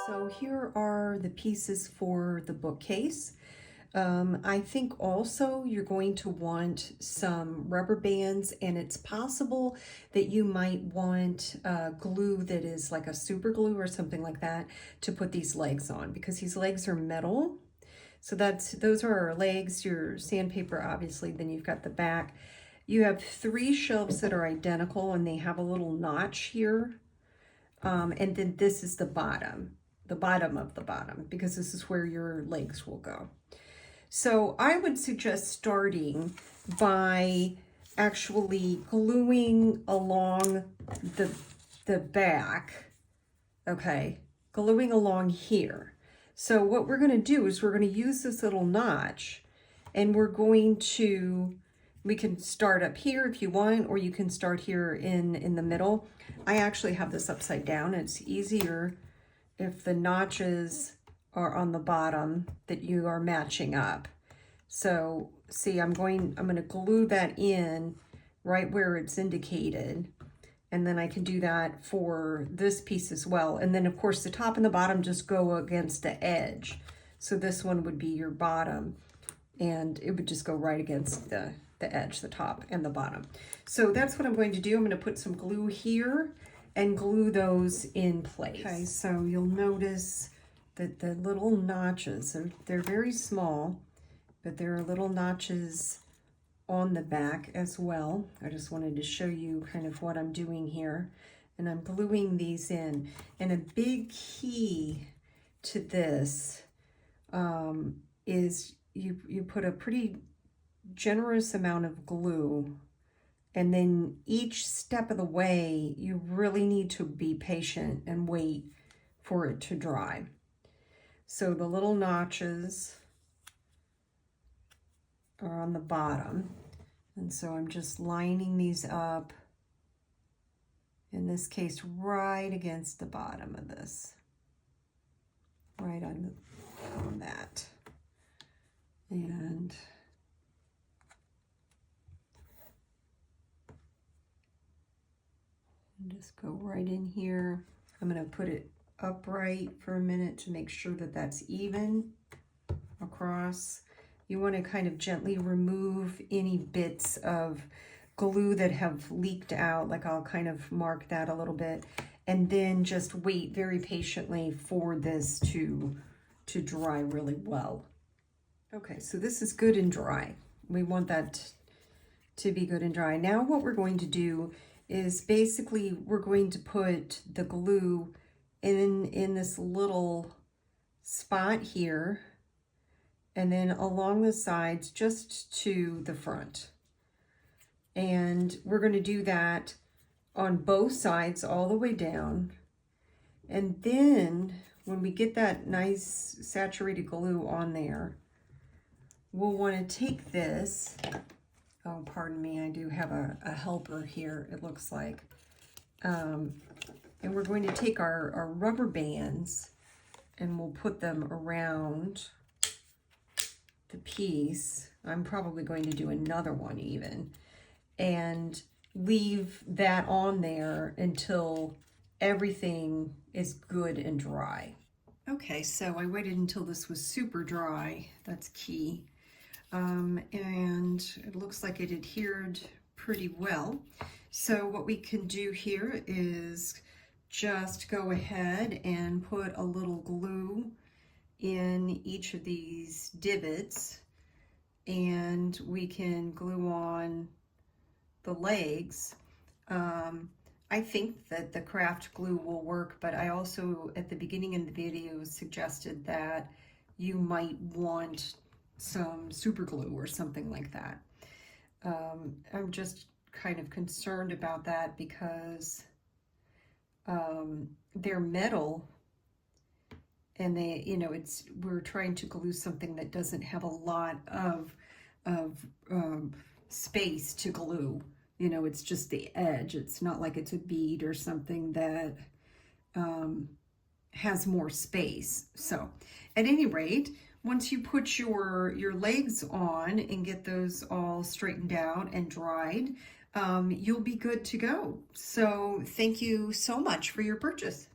So here are the pieces for the bookcase. I think also you're going to want some rubber bands, and it's possible that you might want glue that is like a super glue or something like that to put these legs on, because these legs are metal. So those are our legs, your sandpaper obviously, then you've got the back. You have 3 shelves that are identical and they have a little notch here. And then this is the bottom of the bottom, because this is where your legs will go. So I would suggest starting by actually gluing along the back, okay, gluing along here. So what we're going to do is we're going to use this little notch, and we can start up here if you want, or you can start here in the middle. I actually have this upside down. It's easier if the notches are on the bottom that you are matching up. So see, I'm going to glue that in right where it's indicated. And then I can do that for this piece as well. And then of course the top and the bottom just go against the edge. So this one would be your bottom, and it would just go right against the edge, the top and the bottom. So that's what I'm going to do. I'm going to put some glue here and glue those in place. Okay, so you'll notice that the little notches, they're very small, but there are little notches on the back as well. I just wanted to show you kind of what I'm doing here. And I'm gluing these in. And a big key to this is you put a pretty generous amount of glue, and then each step of the way you really need to be patient and wait for it to dry. So the little notches are on the bottom, and so I'm just lining these up, in this case right against the bottom of this, right on that, and just go right in here. I'm going to put it upright for a minute to make sure that that's even across. You want to kind of gently remove any bits of glue that have leaked out, like I'll kind of mark that a little bit, and then just wait very patiently for this to dry really well. Okay, so this is good and dry. We want that to be good and dry. Now what we're going to do is basically we're going to put the glue in this little spot here, and then along the sides just to the front. And we're going to do that on both sides all the way down. And then when we get that nice saturated glue on there, we'll want to take this, oh, pardon me, I do have a helper here, it looks like. And we're going to take our rubber bands and we'll put them around the piece. I'm probably going to do another one even, and leave that on there until everything is good and dry. Okay, so I waited until this was super dry. That's key. And it looks like it adhered pretty well. So what we can do here is just go ahead and put a little glue in each of these divots, and we can glue on the legs. I think that the craft glue will work, but I also at the beginning of the video suggested that you might want some super glue or something like that. I'm just kind of concerned about that because they're metal, and they, you know, we're trying to glue something that doesn't have a lot of space to glue. You know, it's just the edge. It's not like it's a bead or something that has more space. So at any rate, once you put your legs on and get those all straightened out and dried, you'll be good to go. So thank you so much for your purchase.